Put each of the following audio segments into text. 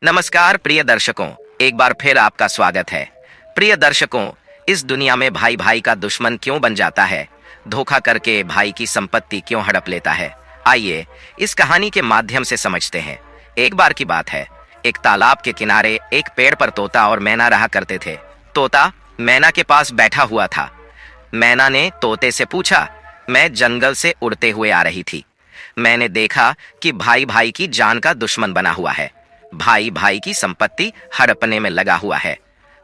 नमस्कार प्रिय दर्शकों, एक बार फिर आपका स्वागत है। प्रिय दर्शकों, इस दुनिया में भाई भाई का दुश्मन क्यों बन जाता है, धोखा करके भाई की संपत्ति क्यों हड़प लेता है, आइए इस कहानी के माध्यम से समझते हैं। एक बार की बात है, एक तालाब के किनारे एक पेड़ पर तोता और मैना रहा करते थे। तोता मैना के पास बैठा हुआ था। मैना ने तोते से पूछा, मैं जंगल से उड़ते हुए आ रही थी। मैंने देखा कि भाई भाई की जान का दुश्मन बना हुआ है। भाई भाई की संपत्ति हड़पने में लगा हुआ है।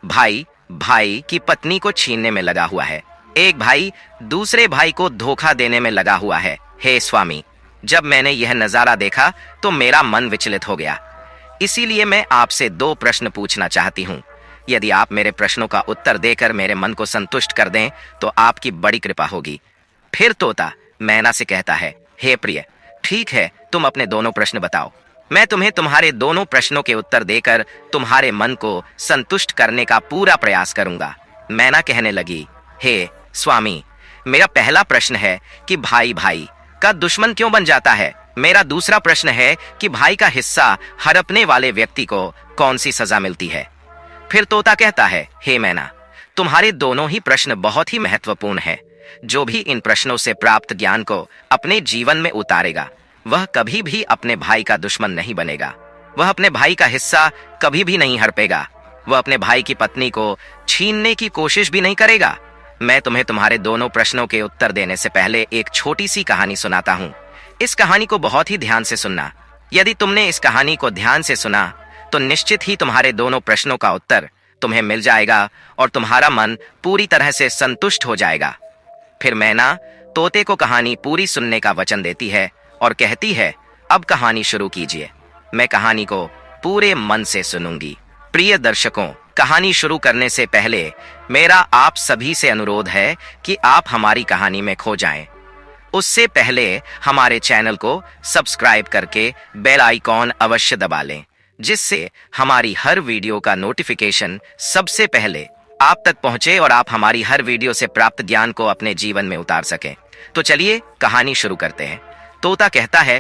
भाई भाई की पत्नी को छीनने में लगा हुआ है। एक भाई दूसरे भाई को धोखा देने में लगा हुआ है। हे स्वामी, जब मैंने यह नजारा देखा तो मेरा मन विचलित हो गया। इसीलिए मैं आपसे 2 प्रश्न पूछना चाहती हूँ। यदि आप मेरे प्रश्नों का उत्तर देकर मेरे मन को संतुष्ट कर दें तो आपकी बड़ी कृपा होगी। फिर तोता मैना से कहता है, हे प्रिय, ठीक है, तुम अपने दोनों प्रश्न बताओ। मैं तुम्हें तुम्हारे दोनों प्रश्नों के उत्तर देकर तुम्हारे मन को संतुष्ट करने का पूरा प्रयास करूंगा। मैना कहने लगी, हे स्वामी, मेरा पहला प्रश्न है कि भाई भाई का दुश्मन क्यों बन जाता है। मेरा दूसरा प्रश्न है कि भाई का हिस्सा हड़पने वाले व्यक्ति को कौन सी सजा मिलती है। फिर तोता कहता है, हे मैना, तुम्हारे दोनों ही प्रश्न बहुत ही महत्वपूर्ण है। जो भी इन प्रश्नों से प्राप्त ज्ञान को अपने जीवन में उतारेगा वह कभी भी अपने भाई का दुश्मन नहीं बनेगा। वह अपने भाई का हिस्सा कभी भी नहीं हड़पेगा। वह अपने भाई की पत्नी को छीनने की कोशिश भी नहीं करेगा। मैं तुम्हें तुम्हारे दोनों प्रश्नों के उत्तर देने से पहले एक छोटी सी कहानी सुनाता हूँ। इस कहानी को बहुत ही ध्यान से सुनना। यदि तुमने इस कहानी को ध्यान से सुना तो निश्चित ही तुम्हारे दोनों प्रश्नों का उत्तर तुम्हें मिल जाएगा और तुम्हारा मन पूरी तरह से संतुष्ट हो जाएगा। फिर मैना तोते को कहानी पूरी सुनने का वचन देती है और कहती है, अब कहानी शुरू कीजिए। मैं कहानी को पूरे मन से सुनूंगी। प्रिय दर्शकों, कहानी शुरू करने से पहले मेरा आप सभी से अनुरोध है कि आप हमारी कहानी में खो जाएं। उससे पहले हमारे चैनल को सब्सक्राइब करके बेल आइकॉन अवश्य दबा लें, जिससे हमारी हर वीडियो का नोटिफिकेशन सबसे पहले आप तक पहुंचे और आप हमारी हर वीडियो से प्राप्त ज्ञान को अपने जीवन में उतार सकें। तो चलिए कहानी शुरू करते हैं। तोता कहता है,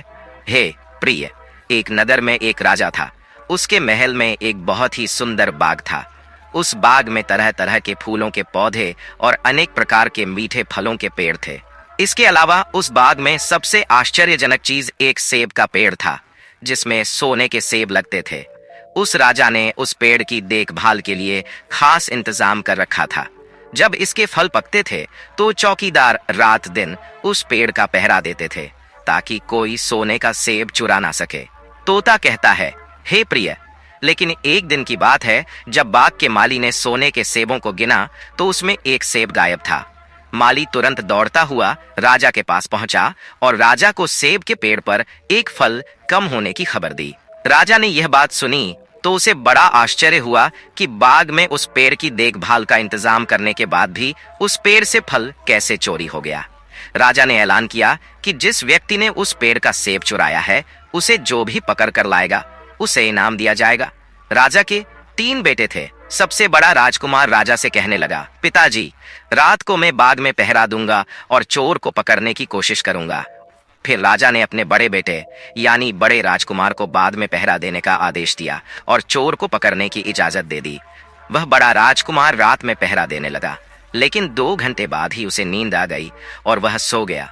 हे प्रिय, एक नगर में एक राजा था। उसके महल में एक बहुत ही सुंदर बाग था। उस बाग में तरह तरह के फूलों के पौधे और अनेक प्रकार के मीठे फलों के पेड़ थे। इसके अलावा उस बाग में सबसे आश्चर्यजनक चीज एक सेब का पेड़ था, जिसमें सोने के सेब लगते थे। उस राजा ने उस पेड़ की देखभाल के लिए खास इंतजाम कर रखा था। जब इसके फल पकते थे तो चौकीदार रात दिन उस पेड़ का पहरा देते थे ताकि कोई सोने का सेब चुरा ना सके। तोता कहता है, हे प्रिय, लेकिन एक दिन की बात है जब बाग के माली ने सोने के सेबों को गिना तो उसमें एक सेब गायब था। माली तुरंत दौड़ता हुआ राजा के पास पहुंचा और राजा को सेब के पेड़ पर एक फल कम होने की खबर दी। राजा ने यह बात सुनी तो उसे बड़ा आश्चर्य हुआ कि बाग में उस पेड़ की देखभाल का इंतजाम करने के बाद भी उस पेड़ से फल कैसे चोरी हो गया। राजा ने ऐलान किया कि जिस व्यक्ति ने उस पेड़ का सेब चुराया है उसे जो भी पकड़ कर लाएगा उसे इनाम दिया जाएगा। राजा के 3 बेटे थे। सबसे बड़ा राजकुमार राजा से कहने लगा, पिताजी, रात को मैं बाग में पहरा दूंगा और चोर को पकड़ने की कोशिश करूंगा। फिर राजा ने अपने बड़े बेटे यानी बड़े राजकुमार को बाद में पहरा देने का आदेश दिया और चोर को पकड़ने की इजाजत दे दी। वह बड़ा राजकुमार रात में पहरा देने लगा, लेकिन 2 घंटे बाद ही उसे नींद आ गई और वह सो गया।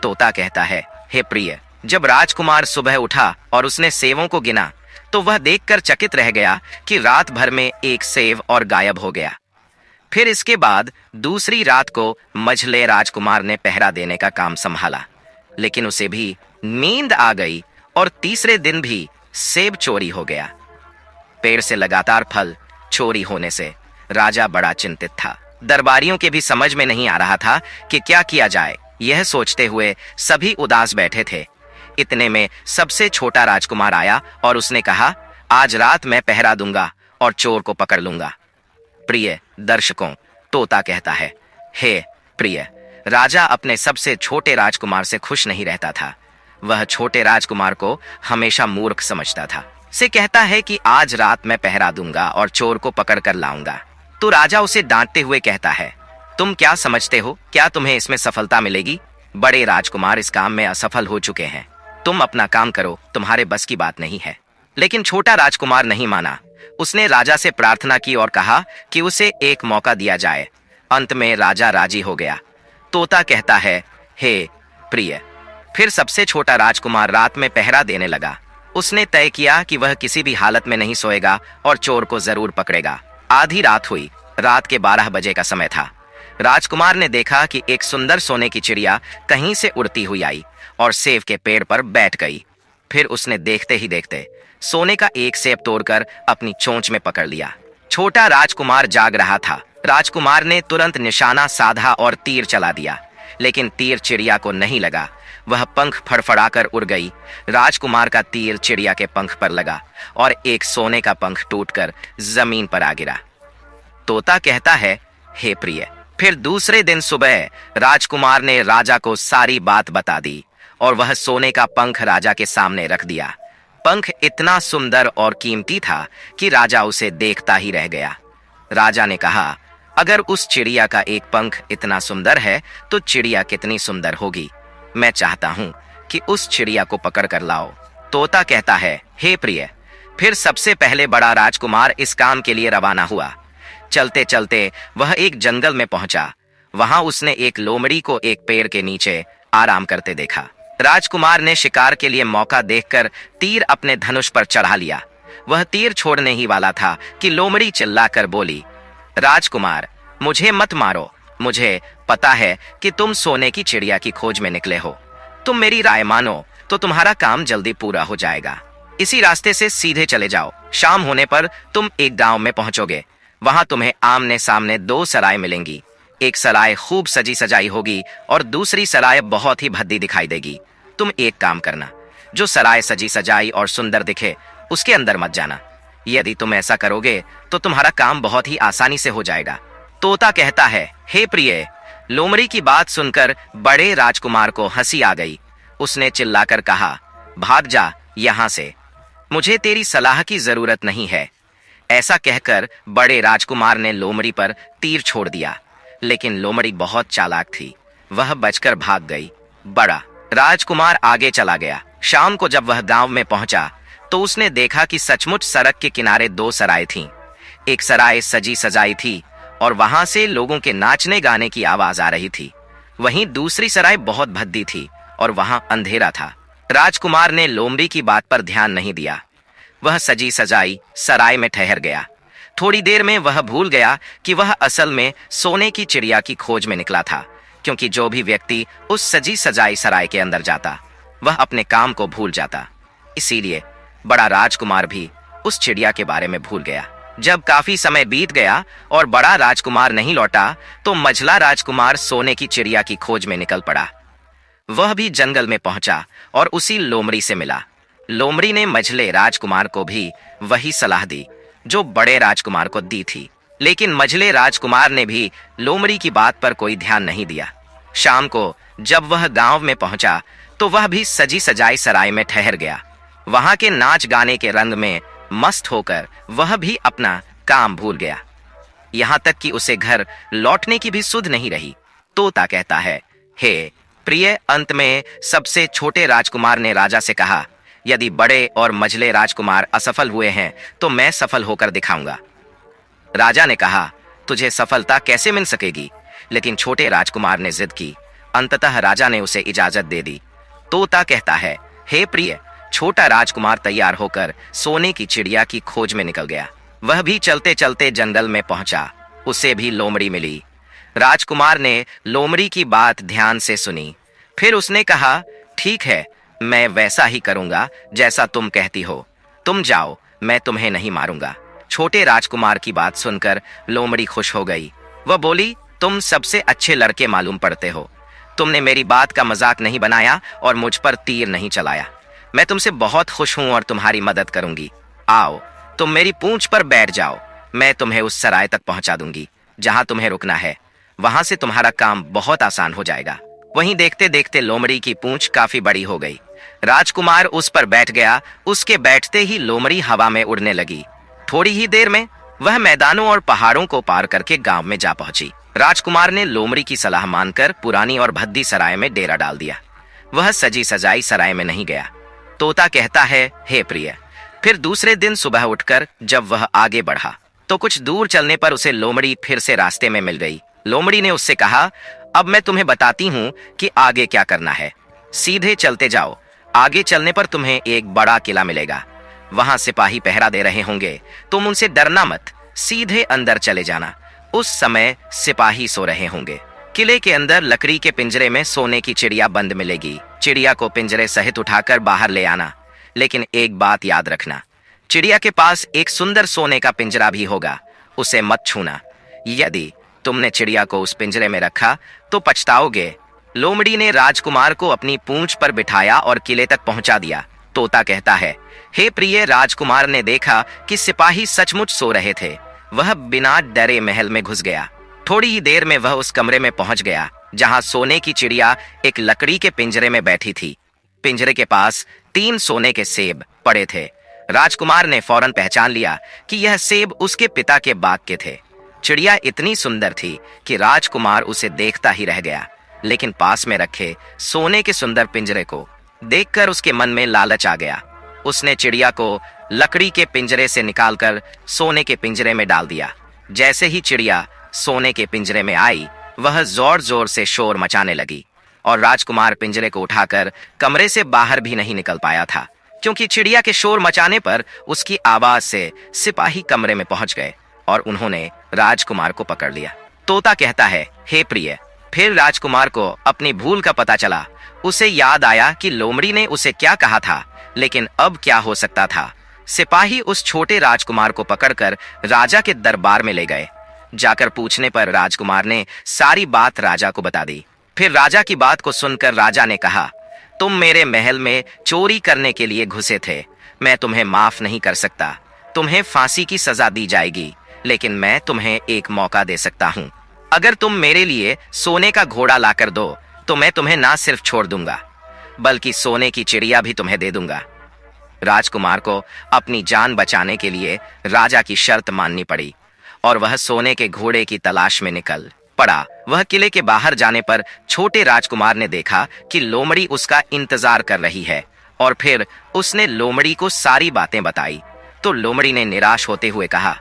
तोता कहता है, हे प्रिय, जब राजकुमार सुबह उठा और उसने सेवों को गिना तो वह देखकर चकित रह गया कि रात भर में एक सेव और गायब हो गया। फिर इसके बाद दूसरी रात को मझले राजकुमार ने पहरा देने का काम संभाला, लेकिन उसे भी नींद आ गई और तीसरे दिन भी सेब चोरी हो गया। पेड़ से लगातार फल चोरी होने से राजा बड़ा चिंतित था। दरबारियों के भी समझ में नहीं आ रहा था कि क्या किया जाए। यह सोचते हुए सभी उदास बैठे थे। इतने में सबसे छोटा राजकुमार आया और उसने कहा, आज रात मैं पहरा दूंगा और चोर को पकड़ लूंगा। प्रिय दर्शकों, तोता कहता है, हे प्रिय, राजा अपने सबसे छोटे राजकुमार से खुश नहीं रहता था। वह छोटे राजकुमार को हमेशा मूर्ख समझता था। से कहता है कि आज रात मैं पहरा दूंगा और चोर को पकड़ कर लाऊंगा। तो राजा उसे डांटते हुए कहता है, तुम क्या समझते हो, क्या तुम्हें इसमें सफलता मिलेगी? बड़े राजकुमार इस काम में असफल हो चुके हैं। तुम अपना काम करो, तुम्हारे बस की बात नहीं है। लेकिन छोटा राजकुमार नहीं माना। उसने राजा से प्रार्थना की और कहा कि उसे एक मौका दिया जाए। अंत में राजा राजी हो गया। तोता कहता है, हे प्रिय। फिर सबसे छोटा राजकुमार रात में पहरा देने लगा। उसने तय किया कि वह किसी भी हालत में नहीं सोएगा और चोर को जरूर पकड़ेगा। आधी रात हुई। रात के 12 बजे का समय था। राजकुमार ने देखा कि एक सुंदर सोने की चिड़िया कहीं से उड़ती हुई आई और सेब के पेड़ पर बैठ गई। फिर उसने देखते ही देखते सोने का एक सेब तोड़कर अपनी चोंच में पकड़ लिया। छोटा राजकुमार जाग रहा था। राजकुमार ने तुरंत निशाना साधा और तीर चला दिया, लेकिन तीर चिड़िया को नहीं लगा। वह पंख फड़फड़ाकर उड़ गई। राजकुमार का तीर चिड़िया के पंख पर लगा और एक सोने का पंख टूटकर जमीन पर आ गिरा। तोता कहता है, हे प्रिय। फिर दूसरे दिन सुबह राजकुमार ने राजा को सारी बात बता दी और वह सोने का पंख राजा के सामने रख दिया। पंख इतना सुंदर और कीमती था कि राजा उसे देखता ही रह गया। राजा ने कहा, अगर उस चिड़िया का एक पंख इतना सुंदर है तो चिड़िया कितनी सुंदर होगी। मैं चाहता हूं कि उस चिड़िया को पकड़ कर लाओ। तोता कहता है, हे प्रिय। फिर सबसे पहले बड़ा राजकुमार इस काम के लिए रवाना हुआ। चलते चलते वह एक जंगल में पहुंचा। वहां उसने एक लोमड़ी को एक पेड़ के नीचे आराम करते देखा। राजकुमार ने शिकार के लिए मौका देखकर तीर अपने धनुष पर चढ़ा लिया। वह तीर छोड़ने ही वाला था कि लोमड़ी चिल्लाकर बोली, राजकुमार, मुझे मत मारो। मुझे पता है कि तुम सोने की चिड़िया की खोज में निकले हो। तुम मेरी राय मानो तो तुम्हारा काम जल्दी पूरा हो जाएगा। इसी रास्ते से सीधे चले जाओ। शाम होने पर तुम एक गांव में पहुंचोगे। वहां तुम्हें आमने सामने 2 सराय मिलेंगी। एक सराय खूब सजी सजाई होगी और दूसरी सराय बहुत ही भद्दी दिखाई देगी। तुम एक काम करना, जो सराय सजी सजाई और सुंदर दिखे उसके अंदर मत जाना। यदि तुम ऐसा करोगे तो तुम्हारा काम बहुत ही आसानी से हो जाएगा। तोता कहता है, हे प्रिय। लोमड़ी की बात सुनकर बड़े राजकुमार को हंसी आ गई। उसने चिल्लाकर कहा, भाग जा यहां से, मुझे तेरी सलाह की जरूरत नहीं है। ऐसा कहकर बड़े राजकुमार ने लोमड़ी पर तीर छोड़ दिया, लेकिन लोमड़ी बहुत चालाक थी। वह बचकर भाग गई। बड़ा राजकुमार आगे चला गया। शाम को जब वह गांव में पहुंचा तो उसने देखा कि सचमुच सड़क के किनारे 2 सराय थीं। एक सराय सजी सजाई थी और वहां से लोगों के नाचने गाने की आवाज आ रही थी। वहीं दूसरी सराय बहुत भद्दी थी और वहां अंधेरा था। राजकुमार ने लोमड़ी की बात पर ध्यान नहीं दिया। वह सजी सजाई सराय में ठहर गया। थोड़ी देर में वह भूल गया कि वह असल में सोने की चिड़िया की खोज में निकला था, क्योंकि जो भी व्यक्ति उस सजी सजाई सराय के अंदर जाता वह अपने काम को भूल जाता। इसीलिए बड़ा राजकुमार भी उस चिड़िया के बारे में भूल गया। जब काफी समय बीत गया और बड़ा राजकुमार नहीं लौटा तो मझला राजकुमार सोने की चिड़िया की खोज में निकल पड़ा। वह भी जंगल में पहुंचा और उसी लोमड़ी से मिला। लोमड़ी ने मझले राजकुमार को भी वही सलाह दी जो बड़े राजकुमार को दी थी, लेकिन मझले राजकुमार ने भी लोमड़ी की बात पर कोई ध्यान नहीं दिया। शाम को जब वह गांव में पहुंचा तो वह भी सजी सजाई सराय में ठहर गया। वहां के नाच गाने के रंग में मस्त होकर वह भी अपना काम भूल गया। यहां तक कि उसे घर लौटने की भी सुध नहीं रही। तोता कहता है, हे प्रिय। अंत में सबसे छोटे राजकुमार ने राजा से कहा, यदि बड़े और मझले राजकुमार असफल हुए हैं तो मैं सफल होकर दिखाऊंगा। राजा ने कहा, तुझे सफलता कैसे मिल सकेगी? लेकिन छोटे राजकुमार ने जिद की। अंततः राजा ने उसे इजाजत दे दी। तोता कहता है, हे प्रिय। छोटा राजकुमार तैयार होकर सोने की चिड़िया की खोज में निकल गया। वह भी चलते चलते जंगल में पहुंचा। उसे भी लोमड़ी मिली। राजकुमार ने लोमड़ी की बात ध्यान से सुनी। फिर उसने कहा, ठीक है, मैं वैसा ही करूंगा जैसा तुम कहती हो। तुम जाओ, मैं तुम्हें नहीं मारूंगा। छोटे राजकुमार की बात सुनकर लोमड़ी खुश हो गई। वह बोली, तुम सबसे अच्छे लड़के मालूम पड़ते हो। तुमने मेरी बात का मजाक नहीं बनाया और मुझ पर तीर नहीं चलाया। मैं तुमसे बहुत खुश हूं और तुम्हारी मदद करूंगी। आओ, तुम मेरी पूंछ पर बैठ जाओ। मैं तुम्हें उस सराय तक पहुंचा दूंगी जहां तुम्हें रुकना है। वहां से तुम्हारा काम बहुत आसान हो जाएगा। वहीं देखते देखते लोमड़ी की पूंछ काफी बड़ी हो गई। राजकुमार उस पर बैठ गया। उसके बैठते ही लोमड़ी हवा में उड़ने लगी। थोड़ी ही देर में वह मैदानों और पहाड़ों को पार करके गांव में जा पहुंची। राजकुमार ने लोमड़ी की सलाह मानकर पुरानी और भद्दी सराय में डेरा डाल दिया। वह सजी सजाई सराय में नहीं गया। तोता कहता है, हे प्रिय। फिर दूसरे दिन सुबह उठकर जब वह आगे बढ़ा तो कुछ दूर चलने पर उसे लोमड़ी फिर से रास्ते में मिल गई। लोमड़ी ने उससे कहा, अब मैं तुम्हें बताती हूँ कि आगे क्या करना है। सीधे चलते जाओ, आगे चलने पर तुम्हें एक बड़ा किला मिलेगा। वहां सिपाही पहरा दे रहे होंगे, तुम उनसे डरना मत, सीधे अंदर चले जाना। उस समय सिपाही सो रहे होंगे। किले के अंदर लकड़ी के पिंजरे में सोने की चिड़िया बंद मिलेगी। चिड़िया को पिंजरे सहित उठाकर बाहर ले आना, लेकिन एक बात याद रखना, चिड़िया के पास एक सुंदर सोने का पिंजरा भी होगा, उसे मत छूना। यदि तुमने चिड़िया को उस पिंजरे में रखा तो पछताओगे। लोमड़ी ने राजकुमार को अपनी पूंछ पर बिठाया और किले तक पहुंचा दिया। तोता कहता है, हे प्रिय, राजकुमार ने देखा कि सिपाही सचमुच सो रहे थे। वह बिना डरे महल में घुस गया। थोड़ी ही देर में वह उस कमरे में पहुंच गया जहां सोने की चिड़िया एक लकड़ी के पिंजरे में बैठी थी। पिंजरे के पास 3 सोने के सेब पड़े थे। राजकुमार ने फौरन पहचान लिया कि यह सेब उसके पिता के बाग के थे। चिड़िया इतनी सुंदर थी कि राजकुमार उसे देखता ही रह गया, लेकिन पास में रखे सोने के सुंदर पिंजरे को देखकर उसके मन में लालच आ गया। उसने चिड़िया को लकड़ी के पिंजरे से निकालकर सोने के पिंजरे में डाल दिया। जैसे ही चिड़िया सोने के पिंजरे में आई, वह जोर जोर से शोर मचाने लगी और राजकुमार पिंजरे को उठाकर कमरे से बाहर भी नहीं निकल पाया था, क्योंकि चिड़िया के शोर मचाने पर उसकी आवाज से सिपाही कमरे में पहुंच गए और उन्होंने राजकुमार को पकड़ लिया। तोता कहता है, हे प्रिय, फिर राजकुमार को अपनी भूल का पता चला। उसे याद आया कि लोमड़ी ने उसे क्या कहा था, लेकिन अब क्या हो सकता था। सिपाही उस छोटे राजकुमार को पकड़कर राजा के दरबार में ले गए। जाकर पूछने पर राजकुमार ने सारी बात राजा को बता दी। फिर राजा की बात को सुनकर राजा ने कहा, तुम मेरे महल में चोरी करने के लिए घुसे थे, मैं तुम्हें माफ नहीं कर सकता। तुम्हें फांसी की सजा दी जाएगी, लेकिन मैं तुम्हें एक मौका दे सकता हूँ। अगर तुम मेरे लिए सोने का घोड़ा लाकर दो तो मैं तुम्हें ना सिर्फ छोड़ दूंगा, बल्कि सोने की चिड़िया भी तुम्हें दे दूंगा। राजकुमार को अपनी जान बचाने के लिए राजा की शर्त माननी पड़ी और वह सोने के घोड़े की तलाश में निकल पड़ा। वह किले के बाहर जाने पर छोटे राजकुमार ने देखा कि लोमड़ी उसका इंतजार कर रही है और फिर उसने लोमड़ी को सारी बातें बताई। तो लोमड़ी ने निराश होते हुए कहा,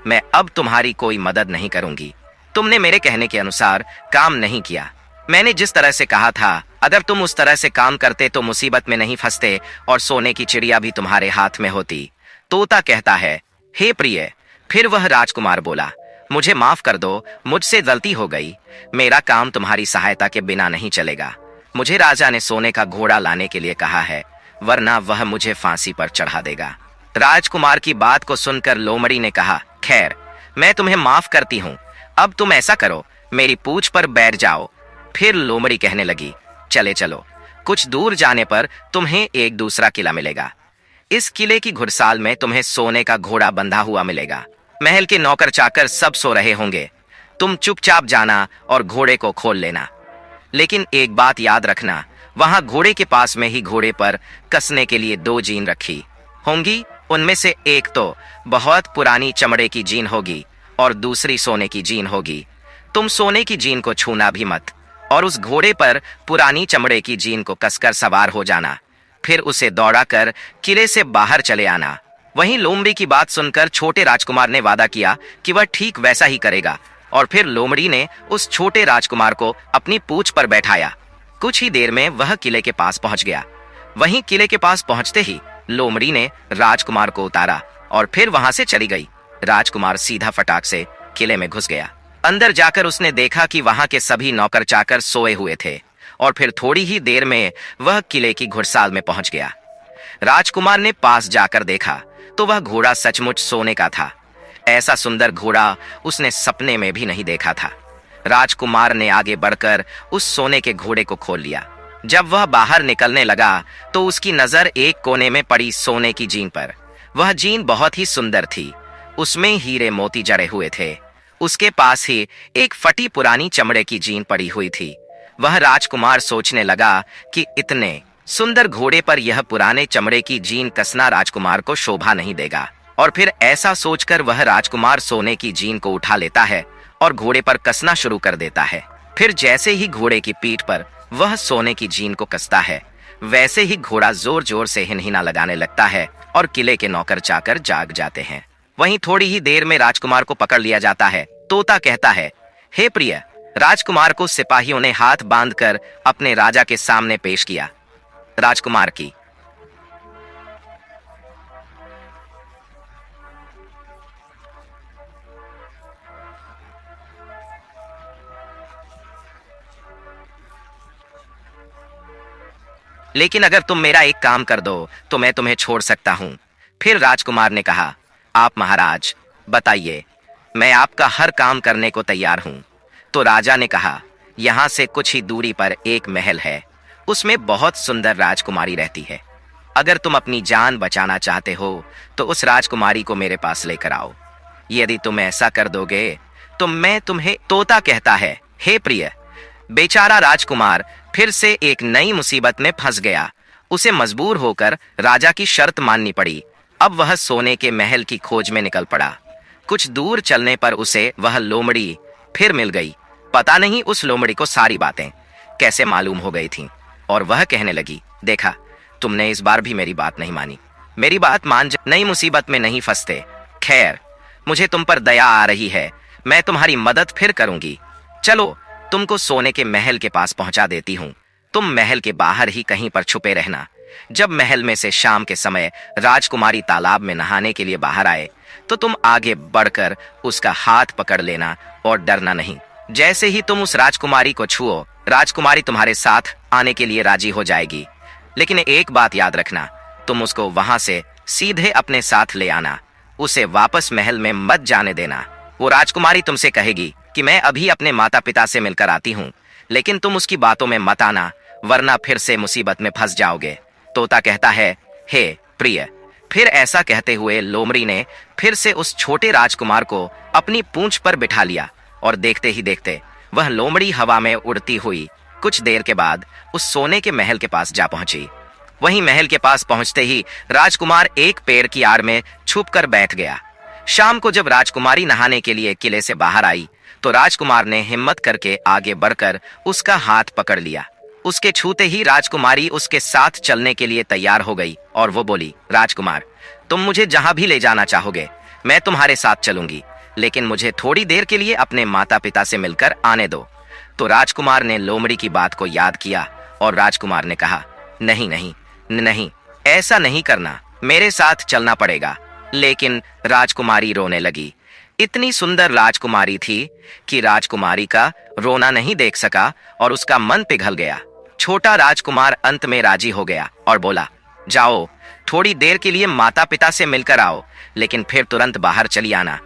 मैं अब तुम्हारी कोई मदद नहीं करूंगी। तुमने मेरे कहने के अनुसार काम नहीं किया। मैंने जिस तरह से कहा था, अगर तुम उस तरह से काम करते तो मुसीबत में नहीं फंसते और सोने की चिड़िया भी तुम्हारे हाथ में होती। तोता कहता है, हे प्रिय, फिर वह राजकुमार बोला, मुझे माफ कर दो, मुझसे गलती हो गई। मेरा काम तुम्हारी सहायता के बिना नहीं चलेगा। मुझे राजा ने सोने का घोड़ा लाने के लिए कहा है, वरना वह मुझे फांसी पर चढ़ा देगा। राजकुमार की बात को सुनकर लोमड़ी ने कहा, खैर, मैं तुम्हें माफ करती हूँ। अब तुम ऐसा करो, मेरी पूंछ पर बैठ जाओ। फिर लोमड़ी कहने लगी, चले चलो, कुछ दूर जाने पर तुम्हें एक दूसरा किला मिलेगा। इस किले की घुड़साल में तुम्हें सोने का घोड़ा बंधा हुआ मिलेगा। महल के नौकर चाकर सब सो रहे होंगे। तुम चुपचाप जाना और घोड़े को खोल लेना, लेकिन एक बात याद रखना, वहां घोड़े के पास में ही घोड़े पर कसने के लिए 2 जीन रखी होंगी। उनमें से एक तो बहुत पुरानी चमड़े की जीन होगी और दूसरी सोने की जीन होगी। तुम सोने की जीन को छूना भी मत और उस घोड़े पर पुरानी चमड़े की जीन को कसकर सवार हो जाना। फिर उसे दौड़ाकर किले से बाहर चले आना। वहीं लोमड़ी की बात सुनकर छोटे राजकुमार ने वादा किया कि वह ठीक वैसा ही करेगा और फिर लोमड़ी ने उस छोटे राजकुमार को अपनी पूंछ पर बैठाया। कुछ ही देर में वह किले के पास पहुंच गया। वहीं किले के पास पहुंचते ही लोमड़ी ने राजकुमार को उतारा और फिर वहां से चली गई। राजकुमार सीधा फटाक से किले में घुस गया। अंदर जाकर उसने देखा कि वहां के सभी नौकर चाकर सोए हुए थे और फिर थोड़ी ही देर में वह किले की घुड़साल में पहुंच गया। राजकुमार ने पास जाकर देखा तो वह घोड़ा सचमुच सोने का था। ऐसा सुंदर घोड़ा उसने सपने में भी नहीं देखा था। राजकुमार ने आगे बढ़कर उस सोने के घोड़े को खोल लिया। जब वह बाहर निकलने लगा तो उसकी नजर एक कोने में पड़ी सोने की जीन पर। वह जीन बहुत ही सुंदर थी, उसमें हीरे मोती जड़े हुए थे। उसके पास ही एक फटी पुरानी चमड़े की जीन पड़ी हुई थी। वह राजकुमार सोचने लगा कि इतने सुंदर घोड़े पर यह पुराने चमड़े की जीन कसना राजकुमार को शोभा नहीं देगा। और फिर ऐसा सोचकर वह राजकुमार सोने की जीन को उठा लेता है और घोड़े पर कसना शुरू कर देता है। फिर जैसे ही घोड़े की पीठ पर वह सोने की जीन को कसता है, वैसे ही घोड़ा जोर जोर से हिनहिना लगाने लगता है और किले के नौकर चाकर जाग जाते हैं। वहीं थोड़ी ही देर में राजकुमार को पकड़ लिया जाता है। तोता कहता है, हे प्रिय, राजकुमार को सिपाहियों ने हाथ बांधकर अपने राजा के सामने पेश किया। राजकुमार की लेकिन अगर तुम मेरा एक काम कर दो तो मैं तुम्हें छोड़ सकता हूं। फिर राजकुमार ने कहा, आप महाराज बताइए, मैं आपका हर काम करने को तैयार हूं। तो राजा ने कहा, यहां से कुछ ही दूरी पर एक महल है, उसमें बहुत सुंदर राजकुमारी रहती है। अगर तुम अपनी जान बचाना चाहते हो तो उस राजकुमारी को मेरे पास लेकर आओ। यदि तुम ऐसा कर दोगे तो मैं तुम्हें। तोता कहता है, हे प्रिय, बेचारा राजकुमार फिर से एक नई मुसीबत में फंस गया। उसे मजबूर होकर राजा की शर्त माननी पड़ी। अब वह सोने के महल की खोज में निकल पड़ा। कुछ दूर चलने पर उसे वह लोमड़ी फिर मिल गई। पता नहीं उस लोमड़ी को सारी बातें कैसे मालूम हो गई थीं, और वह कहने लगी, देखा, तुमने इस बार भी मेरी बात नहीं मानी। मेरी बात मान जा, नई मुसीबत में नहीं फंसते। खैर, मुझे तुम पर दया आ रही है, मैं तुम्हारी मदद फिर करूंगी। चलो, तुमको सोने के महल के पास पहुंचा देती हूं। तुम महल के बाहर ही कहीं पर छुपे रहना। जब महल में से शाम के समय राजकुमारी तालाब में नहाने के लिए बाहर आए तो तुम आगे बढ़कर उसका हाथ पकड़ लेना और डरना नहीं। जैसे ही तुम उस राजकुमारी को छुओ, राजकुमारी तुम्हारे साथ आने के लिए राजी हो जाएगी। लेकिन एक बात याद रखना, तुम उसको वहां से सीधे अपने साथ ले आना। उसे वापस महल में मत जाने देना। वो राजकुमारी तुमसे कहेगी कि मैं अभी अपने माता पिता से मिलकर आती हूँ, लेकिन तुम उसकी बातों में मत आना, वरना फिर से मुसीबत में फंस जाओगे। तोता कहता है, हे प्रिय। फिर ऐसा कहते हुए लोमड़ी ने फिर से उस छोटे राजकुमार को अपनी पूंछ पर बिठा लिया, और देखते ही देखते वह लोमड़ी हवा में उड़ती हुई कुछ देर के बाद उस सोने के महल के पास जा पहुंची। वहीं महल के पास पहुंचते ही राजकुमार एक पेड़ की आड़ में छुपकर बैठ गया। शाम को जब राजकुमारी नहाने के लिए किले से बाहर आई तो राजकुमार ने हिम्मत करके आगे बढ़कर उसका हाथ पकड़ लिया। उसके छूते ही राजकुमारी उसके साथ चलने के लिए तैयार हो गई और वो बोली, राजकुमार, तुम मुझे जहां भी ले जाना चाहोगे मैं तुम्हारे साथ चलूंगी, लेकिन मुझे थोड़ी देर के लिए अपने माता पिता से मिलकर आने दो। तो राजकुमार ने लोमड़ी की बात को याद किया और राजकुमार ने कहा, नहीं नहीं नहीं, ऐसा नहीं करना, मेरे साथ चलना पड़ेगा। लेकिन राजकुमारी रोने लगी। इतनी सुंदर राजकुमारी थी कि राजकुमारी का रोना नहीं देख सका और उसका मन पिघल गया। छोटा राजकुमार अंत में राजी हो गया और बोला, जाओ, थोड़ी देर के लिए माता पिता से मिलकर आओ, लेकिन फिर तुरंत बाहर चली आना।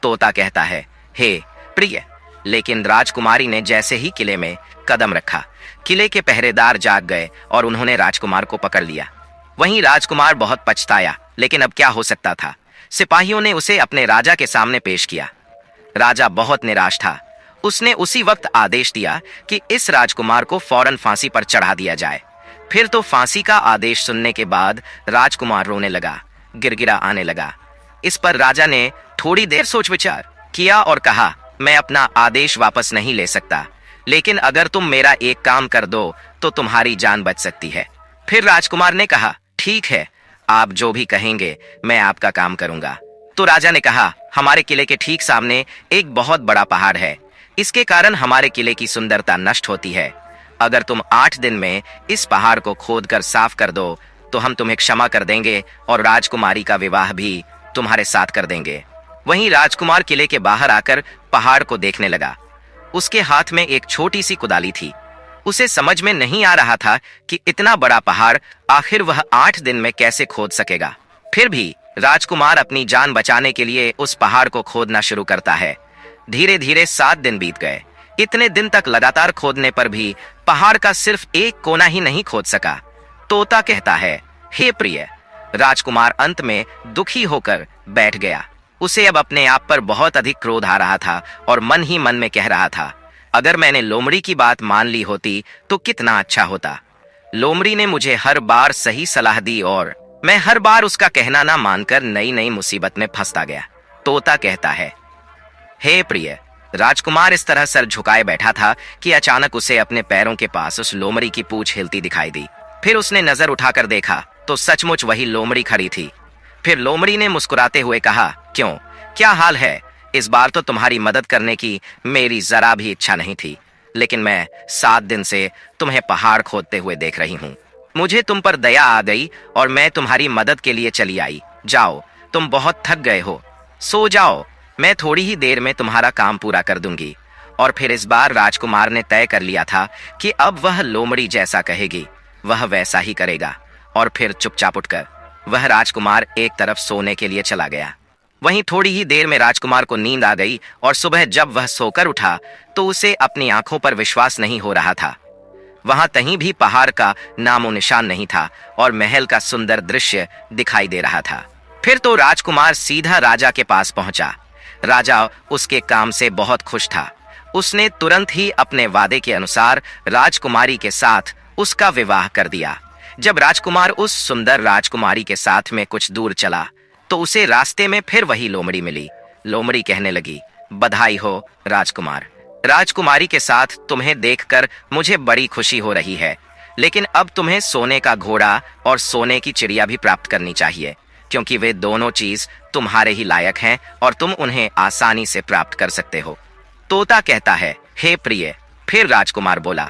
तोता कहता है, हे प्रिय। लेकिन राजकुमारी ने जैसे ही किले में कदम रखा, किले के पहरेदार जाग गए और उन्होंने राजकुमार को पकड़ लिया। वहीं राजकुमार बहुत पछताया, लेकिन अब क्या हो सकता था। सिपाहियों ने उसे अपने राजा के सामने पेश किया। राजा बहुत निराश था। उसने उसी वक्त आदेश दिया कि इस राजकुमार को फौरन फांसी पर चढ़ा दिया जाए। फिर तो फांसी का आदेश सुनने के बाद राजकुमार रोने लगा, गिरगिरा आने लगा। इस पर राजा ने थोड़ी देर सोच विचार किया और कहा, मैं अपना आदेश वापस नहीं ले सकता, लेकिन अगर तुम मेरा एक काम कर दो तो तुम्हारी जान बच सकती है। फिर राजकुमार ने कहा, ठीक है, आप जो भी कहेंगे मैं आपका काम करूंगा। तो राजा ने कहा, हमारे किले के ठीक सामने एक बहुत बड़ा पहाड़ है, इसके कारण हमारे किले की सुंदरता नष्ट होती है। अगर तुम 8 दिन में इस पहाड़ को खोदकर साफ कर दो तो हम तुम्हें क्षमा कर देंगे और राजकुमारी का विवाह भी तुम्हारे साथ कर देंगे। वहीं राजकुमार किले के बाहर आकर पहाड़ को देखने लगा। उसके हाथ में एक छोटी सी कुदाली थी। उसे समझ में नहीं आ रहा था कि इतना बड़ा पहाड़ आखिर वह 8 दिन में कैसे खोद सकेगा। फिर भी राजकुमार अपनी जान बचाने के लिए उस पहाड़ को खोदना शुरू करता है। धीरे धीरे 7 दिन बीत गए। इतने दिन तक लगातार खोदने पर भी पहाड़ का सिर्फ एक कोना ही नहीं खोद सका। तोता कहता है, हे प्रिय। राजकुमार अंत में दुखी होकर बैठ गया। उसे अब अपने आप पर बहुत अधिक क्रोध आ रहा था और मन ही मन में कह रहा था, अगर मैंने लोमड़ी की बात मान ली होती तो कितना अच्छा होता। लोमड़ी ने मुझे हर बार सही सलाह दी और मैं हर बार उसका कहना ना मानकर नई नई मुसीबत में फंसता गया। तोता कहता है, हे प्रिय। राजकुमार इस तरह सर झुकाए बैठा था कि अचानक उसे अपने पैरों के पास उस लोमड़ी की पूंछ हिलती दिखाई दी। फिर उसने नजर उठाकर देखा तो सचमुच वही लोमड़ी खड़ी थी। फिर लोमड़ी ने मुस्कुराते हुए कहा, क्यों, क्या हाल है? इस बार तो तुम्हारी मदद करने की मेरी जरा भी इच्छा नहीं थी, लेकिन मैं 7 दिन से तुम्हें पहाड़ खोदते हुए देख रही हूँ। मुझे तुम पर दया आ गई और मैं तुम्हारी मदद के लिए चली आई। जाओ, तुम बहुत थक गए हो, सो जाओ, मैं थोड़ी ही देर में तुम्हारा काम पूरा कर दूंगी। और फिर इस बार राजकुमार ने तय कर लिया था कि अब वह लोमड़ी जैसा कहेगी वह वैसा ही करेगा। और फिर चुपचाप उठकर वह राजकुमार एक तरफ सोने के लिए चला गया। वहीं थोड़ी ही देर में राजकुमार को नींद आ गई और सुबह जब वह सोकर उठा तो उसे अपनी आंखों पर विश्वास नहीं हो रहा था। वहां कहीं भी पहाड़ का नामो निशान नहीं था और महल का सुंदर दृश्य दिखाई दे रहा था। फिर तो राजकुमार सीधा राजा के पास पहुंचा। राजा उसके काम से बहुत खुश था। उसने तुरंत ही अपने वादे के अनुसार राजकुमारी के साथ उसका विवाह कर दिया। जब राजकुमार उस सुंदर राजकुमारी के साथ में कुछ दूर चला तो उसे रास्ते में फिर वही लोमड़ी मिली। लोमड़ी कहने लगी, बधाई हो राजकुमार, राजकुमारी के साथ तुम्हें देखकर मुझे बड़ी खुशी हो रही है, लेकिन अब तुम्हें सोने का घोड़ा और सोने की चिड़िया भी प्राप्त करनी चाहिए, क्योंकि वे दोनों चीज तुम्हारे ही लायक हैं और तुम उन्हें आसानी से प्राप्त कर सकते हो। तोता कहता है, हे प्रिय। फिर राजकुमार बोला,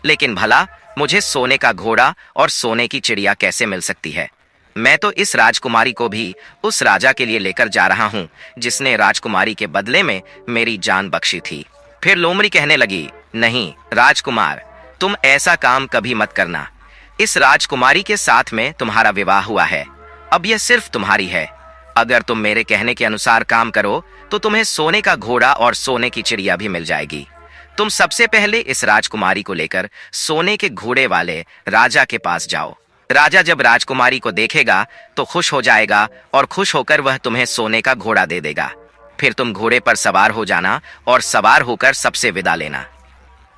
लेकिन भला मुझे सोने का घोड़ा और सोने की चिड़िया कैसे मिल सकती है? मैं तो इस राजकुमारी को भी उस राजा के लिए लेकर जा रहा हूँ जिसने राजकुमारी के बदले में मेरी जान बख्शी थी। फिर लोमड़ी कहने लगी, नहीं राजकुमार, तुम ऐसा काम कभी मत करना। इस राजकुमारी के साथ में तुम्हारा विवाह हुआ है, अब यह सिर्फ तुम्हारी है। अगर तुम मेरे कहने के अनुसार काम करो तो तुम्हें सोने का घोड़ा और सोने की चिड़िया भी मिल जाएगी। तुम सबसे पहले इस राजकुमारी को लेकर सोने के घोड़े वाले राजा के पास जाओ। राजा जब राजकुमारी को देखेगा तो खुश हो जाएगा और खुश होकर वह तुम्हें सोने का घोड़ा दे देगा। फिर तुम घोड़े पर सवार हो जाना और सवार होकर सबसे विदा लेना।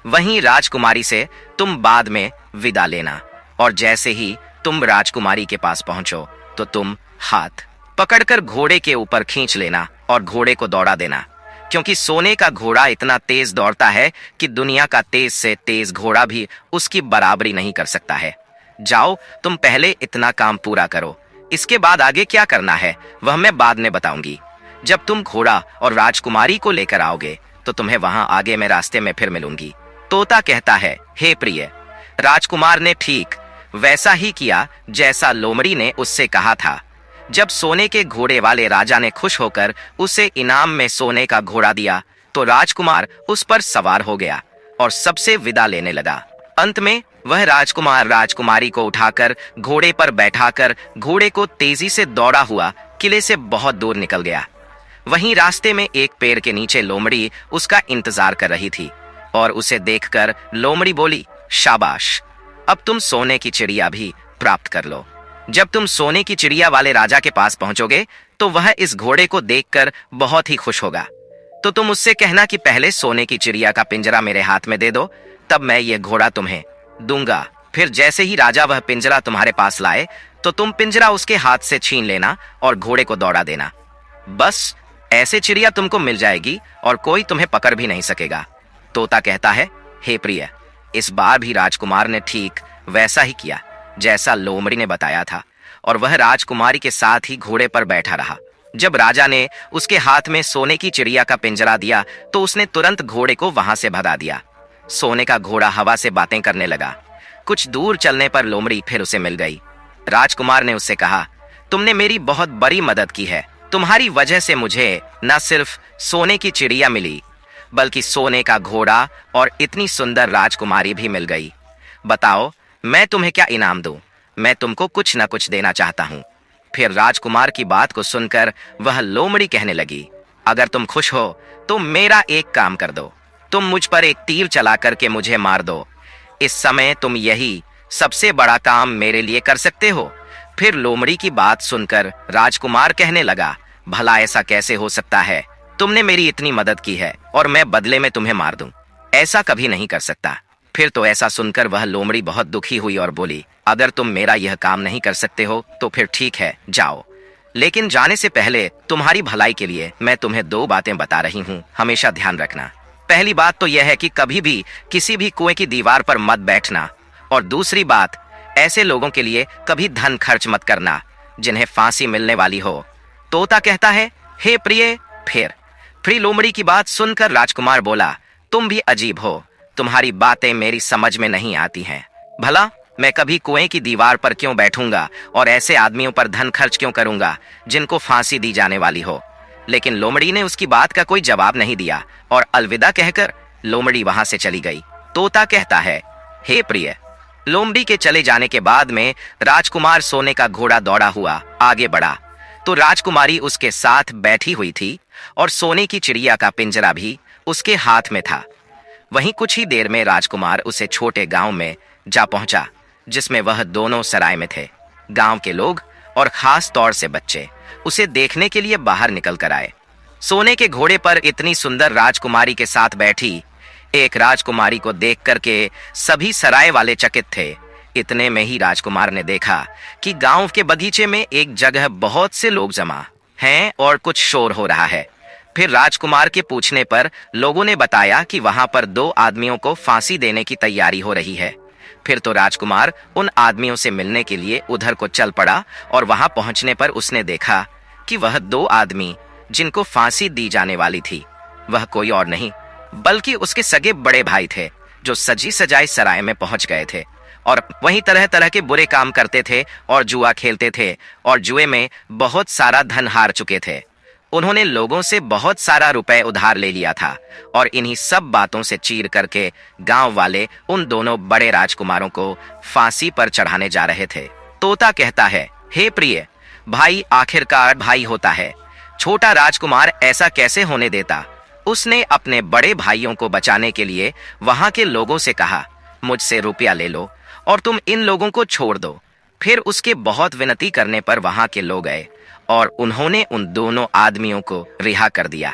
वहीं राजकुमारी से तुम बाद में विदा लेना और जैसे ही तुम राजकुमारी के पास पहुंचो तो तुम हाथ पकड़कर घोड़े के ऊपर खींच लेना और घोड़े को दौड़ा देना, क्योंकि सोने का घोड़ा इतना तेज दौड़ता है कि दुनिया का तेज से तेज घोड़ा भी उसकी बराबरी नहीं कर सकता है। जाओ, तुम पहले इतना काम पूरा करो, इसके बाद आगे क्या करना है वह मैं बाद में बताऊंगी। जब तुम घोड़ा और राजकुमारी को लेकर आओगे तो तुम्हें वहां आगे मैं रास्ते में फिर मिलूंगी। तोता कहता है, हे प्रिय। राजकुमार ने ठीक वैसा ही किया जैसा लोमड़ी ने उससे कहा था। जब सोने के घोड़े वाले राजा ने खुश होकर उसे इनाम में सोने का घोड़ा दिया तो राजकुमार उस पर सवार हो गया और सबसे विदा लेने लगा। अंत में वह राजकुमार राजकुमारी को उठाकर घोड़े पर बैठाकर घोड़े को तेजी से दौड़ा हुआ किले से बहुत दूर निकल गया। वहीं रास्ते में एक पेड़ के नीचे लोमड़ी उसका इंतजार कर रही थी और उसे देखकर लोमड़ी बोली, शाबाश, अब तुम सोने की चिड़िया भी प्राप्त कर लो। जब तुम सोने की चिड़िया वाले राजा के पास पहुंचोगे तो वह इस घोड़े को देखकर बहुत ही खुश होगा। तो तुम उससे कहना कि पहले सोने की चिड़िया का पिंजरा मेरे हाथ में दे दो, तब मैं ये घोड़ा तुम्हें दूंगा। फिर जैसे ही राजा वह पिंजरा तुम्हारे पास लाए तो तुम पिंजरा उसके हाथ से छीन लेना और घोड़े को दौड़ा देना। बस ऐसे चिड़िया तुमको मिल जाएगी और कोई तुम्हें पकड़ भी नहीं सकेगा। तोता कहता है, हे प्रिय। इस बार भी राजकुमार ने ठीक वैसा ही किया जैसा लोमड़ी ने बताया था और वह राजकुमारी के साथ ही घोड़े पर बैठा रहा। जब राजा ने उसके हाथ में सोने की चिड़िया का पिंजरा दिया तो उसने तुरंत घोड़े को वहां से भगा दिया। सोने का घोड़ा हवा से बातें करने लगा। कुछ दूर चलने पर लोमड़ी फिर उसे मिल गई। राजकुमार ने उससे कहा, तुमने मेरी बहुत बड़ी मदद की है। तुम्हारी वजह से मुझे न सिर्फ सोने की चिड़िया मिली बल्कि सोने का घोड़ा और इतनी सुंदर राजकुमारी भी मिल गई। बताओ, मैं तुम्हें क्या इनाम दूं? मैं तुमको कुछ न कुछ देना चाहता हूं। फिर राजकुमार की बात को सुनकर वह लोमड़ी कहने लगी, अगर तुम खुश हो तो मेरा एक काम कर दो। तुम मुझ पर एक तीर चला करके मुझे मार दो। इस समय तुम यही सबसे बड़ा काम मेरे लिए कर सकते हो। फिर लोमड़ी की बात सुनकर राजकुमार कहने लगा, भला ऐसा कैसे हो सकता है? तुमने मेरी इतनी मदद की है और मैं बदले में तुम्हें मार दूं? ऐसा कभी नहीं कर सकता। फिर तो ऐसा सुनकर वह लोमड़ी बहुत दुखी हुई और बोली, अगर तुम मेरा यह काम नहीं कर सकते हो तो फिर ठीक है, जाओ। लेकिन जाने से पहले तुम्हारी भलाई के लिए मैं तुम्हें 2 बातें बता रही हूँ, हमेशा ध्यान रखना। पहली बात तो यह है कि कभी भी किसी भी कुएं की दीवार पर मत बैठना, और दूसरी बात, ऐसे लोगों के लिए कभी धन खर्च मत करना जिन्हें फांसी मिलने वाली हो। तोता कहता है, हे प्रिय। फिर लोमड़ी की बात सुनकर राजकुमार बोला, तुम भी अजीब हो, तुम्हारी बातें मेरी समझ में नहीं आती हैं। भला मैं कभी कुएं की दीवार पर क्यों बैठूंगा और ऐसे आदमियों पर धन खर्च क्यों करूंगा जिनको फांसी दी जाने वाली हो। लेकिन लोमड़ी ने उसकी बात का कोई जवाब नहीं दिया और अलविदा कहकर लोमड़ी वहां से चली गई। तोता कहता है, हे प्रिय। लोमड़ी के चले जाने के बाद में राजकुमार सोने का घोड़ा दौड़ा हुआ आगे बढ़ा तो राजकुमारी उसके साथ बैठी हुई थी और सोने की चिड़िया का पिंजरा भी उसके हाथ में था। वहीं कुछ ही देर में राजकुमार उसे छोटे गांव में जा पहुंचा जिसमें वह दोनों सराय में थे। गांव के लोग और खास तौर से बच्चे उसे देखने के लिए बाहर निकल कर आए। सोने के घोड़े पर इतनी सुंदर राजकुमारी के साथ बैठी एक राजकुमारी को देख करके सभी सराय वाले चकित थे। इतने में ही राजकुमार ने देखा कि गांव के बगीचे में एक जगह बहुत से लोग जमा हैं और कुछ शोर हो रहा है। फिर राजकुमार के पूछने पर लोगों ने बताया कि वहां पर 2 आदमियों को फांसी देने की तैयारी हो रही है। फिर तो राजकुमार उन आदमियों से मिलने के लिए उधर को चल पड़ा और वहां पहुंचने पर उसने देखा कि वह 2 आदमी जिनको फांसी दी जाने वाली थी वह कोई और नहीं बल्कि उसके सगे बड़े भाई थे जो सजी सजाई सराय में पहुंच गए थे और वहीं तरह तरह के बुरे काम करते थे और जुआ खेलते थे और जुए में बहुत सारा धन हार चुके थे। उन्होंने लोगों से बहुत सारा रुपए उधार ले लिया था और इन्हीं सब बातों से चीर करके गांव वाले उन दोनों बड़े राजकुमारों को फांसी पर चढ़ाने जा रहे थे। तोता कहता है, हे प्रिय, भाई आखिरकार भाई होता है। छोटा राजकुमार ऐसा कैसे होने देता। उसने अपने बड़े भाइयों को बचाने के लिए वहां के लोगों से कहा, मुझसे रुपया ले लो और तुम इन लोगों को छोड़ दो। फिर उसके बहुत विनती करने पर वहां के लोग गए और उन्होंने उन दोनों आदमियों को रिहा कर दिया।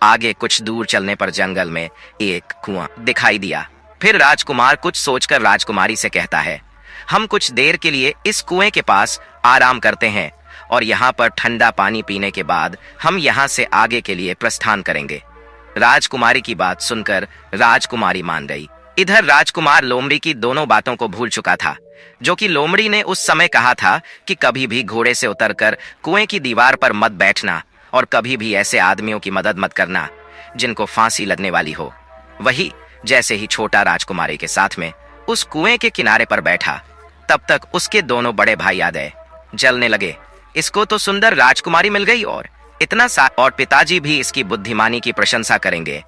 आगे कुछ दूर चलने पर जंगल में एक कुआं दिखाई दिया। फिर राजकुमार कुछ सोचकर राजकुमारी से कहता है, हम कुछ देर के लिए इस कुएं के पास आराम करते हैं और यहाँ पर ठंडा पानी पीने के बाद हम यहाँ से आगे के लिए प्रस्थान करेंगे। राजकुमारी की बात सुनकर राजकुमारी मान गई। इधर राजकुमार लोमड़ी की दोनों बातों को भूल चुका था जो कि लोमड़ी ने उस समय कहा था कि कभी भी घोड़े से उतरकर कुएं की दीवार पर मत बैठना और कभी भी ऐसे आदमियों की मदद मत करना जिनको फांसी लगने वाली हो। वही जैसे ही छोटा राजकुमारी के साथ में उस कुएं के किनारे पर बैठा तब तक उसके दोनों बड़े भाई आ गए। जलने लगे, इसको तो सुंदर राजकुमारी मिल गई और इतना सा और पिताजी भी इसकी बुद्धिमानी की प्रशंसा करेंगे।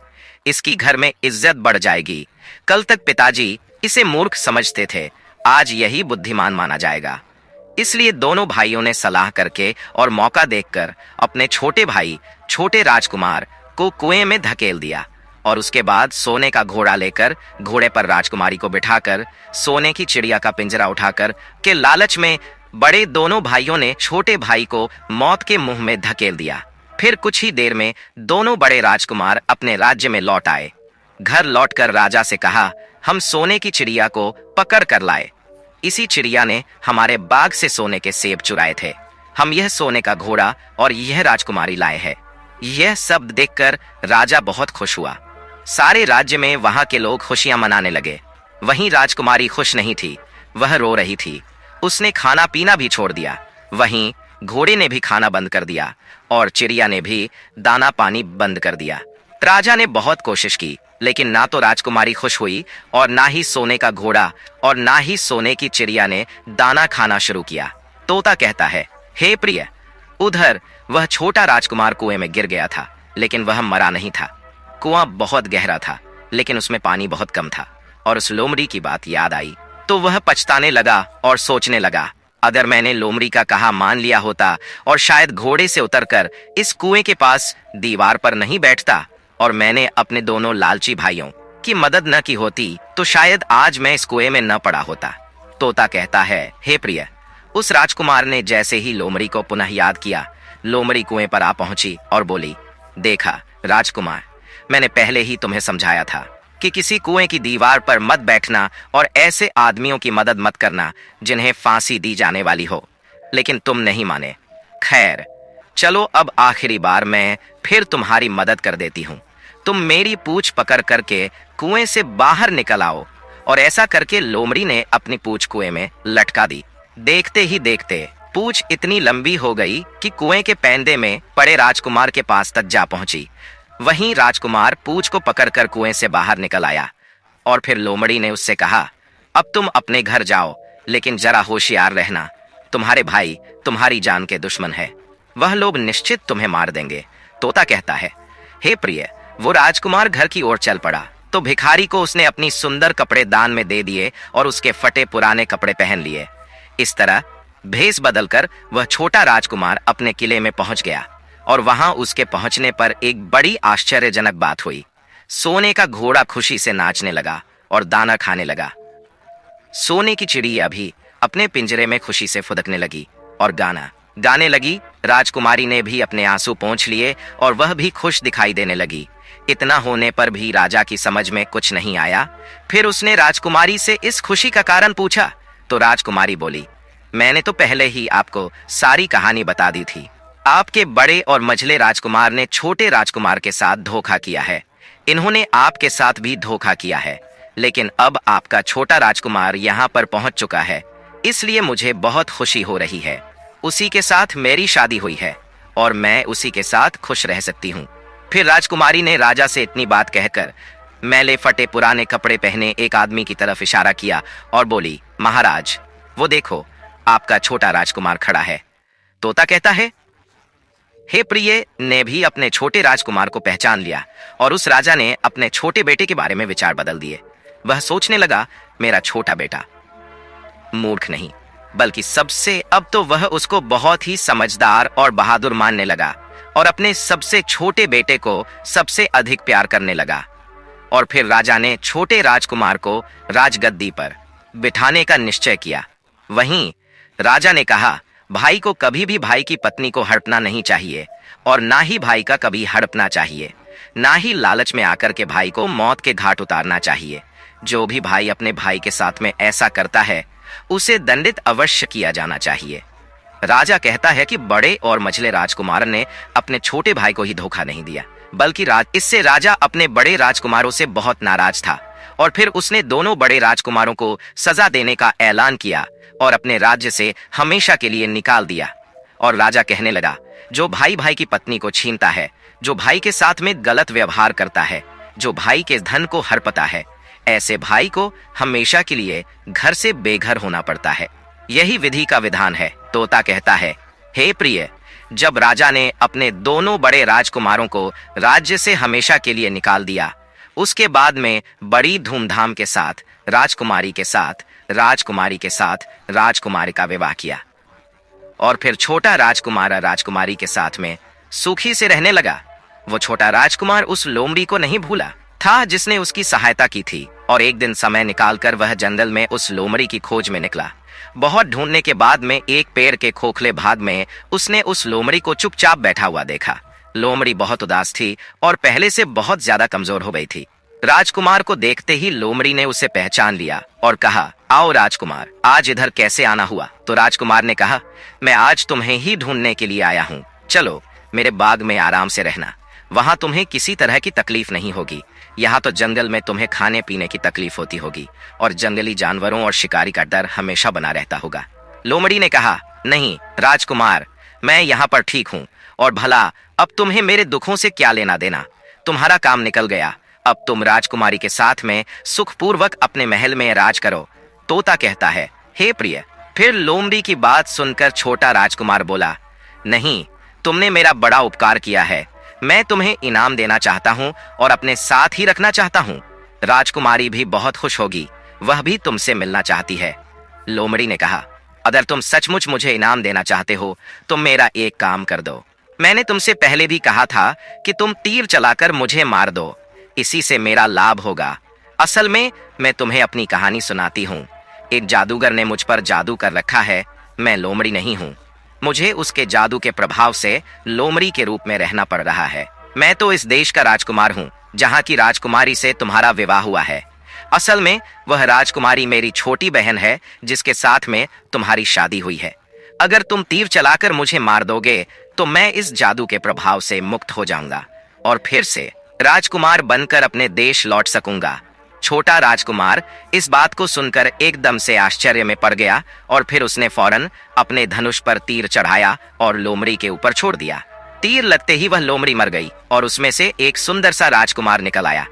इसकी घर में इज्जत बढ़ जाएगी। कल तक पिताजी इसे मूर्ख समझते थे, आज यही बुद्धिमान माना जाएगा। इसलिए दोनों भाइयों ने सलाह करके और मौका देखकर अपने छोटे भाई छोटे राजकुमार को कुएं में धकेल दिया और उसके बाद सोने का घोड़ा लेकर घोड़े पर राजकुमारी को बिठाकर सोने की चिड़िया का पिंजरा उठाकर के लालच में बड़े दोनों भाइयों ने छोटे भाई को मौत के मुंह में धकेल दिया। फिर कुछ ही देर में दोनों बड़े राजकुमार अपने राज्य में लौट आए। घर लौटकर राजा से कहा, हम सोने की चिड़िया को पकड़ कर लाए। इसी चिड़िया ने हमारे बाग से सोने के सेब चुराए थे। हम यह सोने का घोड़ा और यह राजकुमारी लाए हैं। यह सब देखकर राजा बहुत खुश हुआ। सारे राज्य में वहां के लोग खुशियां मनाने लगे। वहीं राजकुमारी खुश नहीं थी, वह रो रही थी। उसने खाना पीना भी छोड़ दिया। वहीं घोड़े ने भी खाना बंद कर दिया और चिड़िया ने भी दाना पानी बंद कर दिया। राजा ने बहुत कोशिश की लेकिन ना तो राजकुमारी खुश हुई और ना ही सोने का घोड़ा और ना ही सोने की चिड़िया ने दाना खाना शुरू किया। तोता कहता है, हे प्रिय, उधर वह छोटा राजकुमार कुएं में गिर गया था लेकिन वह मरा नहीं था। कुआं बहुत गहरा था लेकिन उसमें पानी बहुत कम था और उस लोमड़ी की बात याद आई तो वह पछताने लगा और सोचने लगा, अगर मैंने लोमड़ी का कहा मान लिया होता और शायद घोड़े से उतरकर इस कुएं के पास दीवार पर नहीं बैठता और मैंने अपने दोनों लालची भाइयों की मदद न की होती तो शायद आज मैं इस कुएं में न पड़ा होता। तोता कहता है, हे प्रिय। उस राजकुमार ने जैसे ही लोमड़ी को पुनः याद किया, लोमड़ी कुएं पर आ पहुंची और बोली, देखा राजकुमार, मैंने पहले ही तुम्हें समझाया था कि किसी कुएं की दीवार पर मत बैठना और ऐसे आदमियों की मदद मत करना जिन्हें फांसी दी जाने वाली हो, लेकिन तुम नहीं माने। खैर चलो, अब आखिरी बार मैं फिर तुम्हारी मदद कर देती हूँ। तुम मेरी पूंछ पकड़ करके कुएं से बाहर निकल आओ। और ऐसा करके लोमड़ी ने अपनी पूंछ कुएं में लटका दी। देखते ही देखते पूंछ इतनी लंबी हो गई कि कुएं के पैंदे में पड़े राजकुमार के पास तक जा पहुंची। वहीं राजकुमार पूंछ को पकड़कर कुएं से बाहर निकल आया और फिर लोमड़ी ने उससे कहा, अब तुम अपने घर जाओ, लेकिन जरा होशियार रहना, तुम्हारे भाई तुम्हारी जान के दुश्मन है, वह लोग निश्चित तुम्हें मार देंगे। तोता कहता है, हे प्रिय, वो राजकुमार घर की ओर चल पड़ा तो भिखारी को उसने अपनी सुंदर कपड़े दान में दे दिए और उसके फटे पुराने कपड़े पहन लिए। इस तरह भेष बदलकर वह छोटा राजकुमार अपने किले में पहुंच गया और वहां उसके पहुंचने पर एक बड़ी आश्चर्यजनक बात हुई। सोने का घोड़ा खुशी से नाचने लगा और दाना खाने लगा। सोने की चिड़िया भी अपने पिंजरे में खुशी से फुदकने लगी और गाना गाने लगी। राजकुमारी ने भी अपने आंसू पोंछ लिए और वह भी खुश दिखाई देने लगी। इतना होने पर भी राजा की समझ में कुछ नहीं आया। फिर उसने राजकुमारी से इस खुशी का कारण पूछा तो राजकुमारी बोली, मैंने तो पहले ही आपको सारी कहानी बता दी थी। आपके बड़े और मझले राजकुमार ने छोटे राजकुमार के साथ धोखा किया है। इन्होंने आपके साथ भी धोखा किया है, लेकिन अब आपका छोटा राजकुमार यहाँ पर पहुंच चुका है, इसलिए मुझे बहुत खुशी हो रही है। उसी के साथ मेरी शादी हुई है और मैं उसी के साथ खुश रह सकती हूँ। फिर राजकुमारी ने राजा से इतनी बात कहकर मैले फटे पुराने कपड़े पहने एक आदमी की तरफ इशारा किया और बोली, महाराज, वो देखो, आपका छोटा राजकुमार खड़ा है। तोता कहता है, हे प्रिय ने भी अपने छोटे राजकुमार को पहचान लिया और उस राजा ने अपने छोटे बेटे के बारे में विचार बदल दिए। वह सोचने लगा, मेरा छोटा बेटा मूर्ख नहीं, बल्कि सबसे अब तो वह उसको बहुत ही समझदार और बहादुर मानने लगा और अपने सबसे छोटे बेटे को सबसे अधिक प्यार करने लगा। और फिर राजा ने छोटे राजकुमार को राजगद्दी पर बिठाने का निश्चय किया। वहीं राजा ने कहा, भाई को कभी भी भाई की पत्नी को हड़पना नहीं चाहिए और ना ही भाई का कभी हड़पना चाहिए, ना ही लालच में आकर के भाई को मौत के घाट उतारना चाहिए। जो भी भाई अपने भाई के साथ में ऐसा करता है उसे दंडित अवश्य किया जाना चाहिए। राजा कहता है कि बड़े और मझले राजकुमार ने अपने छोटे भाई को ही धोखा नहीं दिया, बल्कि इससे राजा अपने बड़े राजकुमारों से बहुत नाराज था और फिर उसने दोनों बड़े राजकुमारों को सजा देने का ऐलान किया और अपने राज्य से हमेशा के लिए निकाल दिया। और राजा कहने लगा, जो भाई भाई की पत्नी को छीनता है, जो भाई के साथ में गलत व्यवहार करता है, जो भाई के धन को हड़पता है, ऐसे भाई को हमेशा के लिए घर से बेघर होना पड़ता है। यही विधि का विधान है। तोता कहता है, हे प्रिय, जब राजा ने अपने दोनों बड़े राजकुमारों को राज्य से हमेशा के लिए निकाल दिया, उसके बाद में बड़ी धूमधाम के साथ राजकुमारी के साथ राजकुमारी का विवाह किया और फिर छोटा राजकुमार राजकुमारी के साथ में सुखी से रहने लगा। वो छोटा राजकुमार उस लोमड़ी को नहीं भूला था जिसने उसकी सहायता की थी और एक दिन समय निकालकर वह जंगल में उस लोमड़ी की खोज में निकला। बहुत ढूंढने के बाद में एक पेड़ के खोखले भाग में उसने उस लोमड़ी को चुपचाप बैठा हुआ देखा। लोमड़ी बहुत उदास थी और पहले से बहुत ज्यादा कमजोर हो गई थी। राजकुमार को देखते ही लोमड़ी ने उसे पहचान लिया और कहा, आओ राजकुमार, आज इधर कैसे आना हुआ? तो राजकुमार ने कहा, मैं आज तुम्हें ही ढूंढने के लिए आया हूँ। चलो मेरे बाग में आराम से रहना, वहां तुम्हें किसी तरह की तकलीफ नहीं होगी। यहाँ तो जंगल में तुम्हें खाने पीने की तकलीफ होती होगी और जंगली जानवरों और शिकारी का डर हमेशा बना रहता होगा। लोमड़ी ने कहा, नहीं राजकुमार, मैं यहाँ पर ठीक हूँ और भला अब तुम्हें मेरे दुखों से क्या लेना देना? तुम्हारा काम निकल गया, अब तुम राजकुमारी के साथ में सुखपूर्वक अपने महल में राज करो। तोता कहता है, हे प्रिय। फिर लोमड़ी की बात सुनकर छोटा राजकुमार बोला, नहीं, तुमने मेरा बड़ा उपकार किया है, मैं तुम्हें इनाम देना चाहता हूँ और अपने साथ ही रखना चाहता हूँ। राजकुमारी भी बहुत खुश होगी, वह भी तुमसे मिलना चाहती है। लोमड़ी ने कहा, अगर तुम सचमुच मुझे इनाम देना चाहते हो तो मेरा एक काम कर दो। मैंने तुमसे पहले भी कहा था कि तुम तीर चलाकर मुझे मार दो, इसी से मेरा लाभ होगा। असल में मैं तुम्हें अपनी कहानी सुनाती हूँ। एक जादूगर ने मुझ पर जादू कर रखा है। मैं लोमड़ी नहीं हूँ, मुझे उसके जादू के प्रभाव से लोमड़ी के रूप में रहना पड़ रहा है। मैं तो इस देश का राजकुमार हूँ जहाँ की राजकुमारी से तुम्हारा विवाह हुआ है। असल में वह राजकुमारी मेरी छोटी बहन है जिसके साथ में तुम्हारी शादी हुई है। अगर तुम तीर चलाकर मुझे मार दोगे तो मैं इस जादू के प्रभाव से मुक्त हो जाऊंगा और फिर से राजकुमार बनकर अपने देश लौट सकूंगा। छोटा राजकुमार इस बात को सुनकर एकदम से आश्चर्य में पड़ गया और फिर उसने फौरन अपने धनुष पर तीर चढ़ाया और लोमड़ी के ऊपर छोड़ दिया। तीर लगते ही वह लोमड़ी मर गई और उसमें से एक सुंदर सा राजकुमार निकल आया।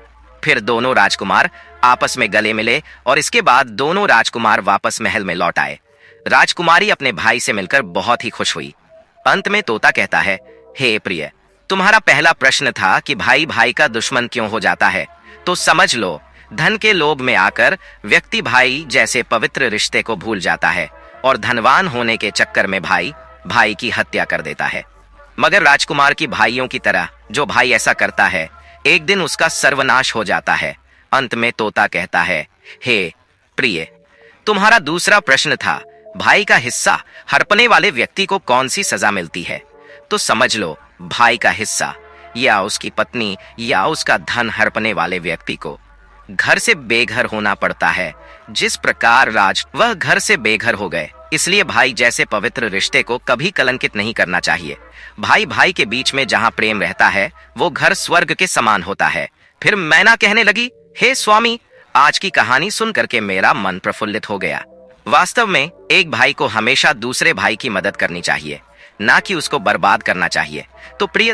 फिर दोनों राजकुमार आपस में गले मिले और इसके बाद दोनों राजकुमार वापस महल में लौट आए। राजकुमारी अपने भाई से मिलकर बहुत ही खुश हुई। अंत में तोता कहता है, हे प्रिय, तुम्हारा पहला प्रश्न था कि भाई भाई का दुश्मन क्यों हो जाता है, तो समझ लो, धन के लोभ में आकर व्यक्ति भाई जैसे पवित्र रिश्ते को भूल जाता है और धनवान होने के चक्कर में भाई भाई की हत्या कर देता है। मगर राजकुमार की भाइयों की तरह जो भाई ऐसा करता है, एक दिन उसका सर्वनाश हो जाता है। अंत में तोता कहता है, हे प्रिय, तुम्हारा दूसरा प्रश्न था, भाई का हिस्सा हड़पने वाले व्यक्ति को कौन सी सजा मिलती है, तो समझ लो, भाई का हिस्सा या उसकी पत्नी या उसका धन हड़पने वाले व्यक्ति को घर से बेघर होना पड़ता है। जिस प्रकार वह घर से बेघर हो गए, इसलिए भाई जैसे पवित्र रिश्ते को कभी कलंकित नहीं करना चाहिए। भाई भाई के बीच में जहाँ प्रेम रहता है, वो घर स्वर्ग के समान होता है। फिर मैना कहने लगी, हे स्वामी, आज की कहानी सुन करके मेरा मन प्रफुल्लित हो गया। वास्तव में एक भाई को हमेशा दूसरे भाई की मदद करनी चाहिए, ना कि उसको बर्बाद करना चाहिए। तो प्रिय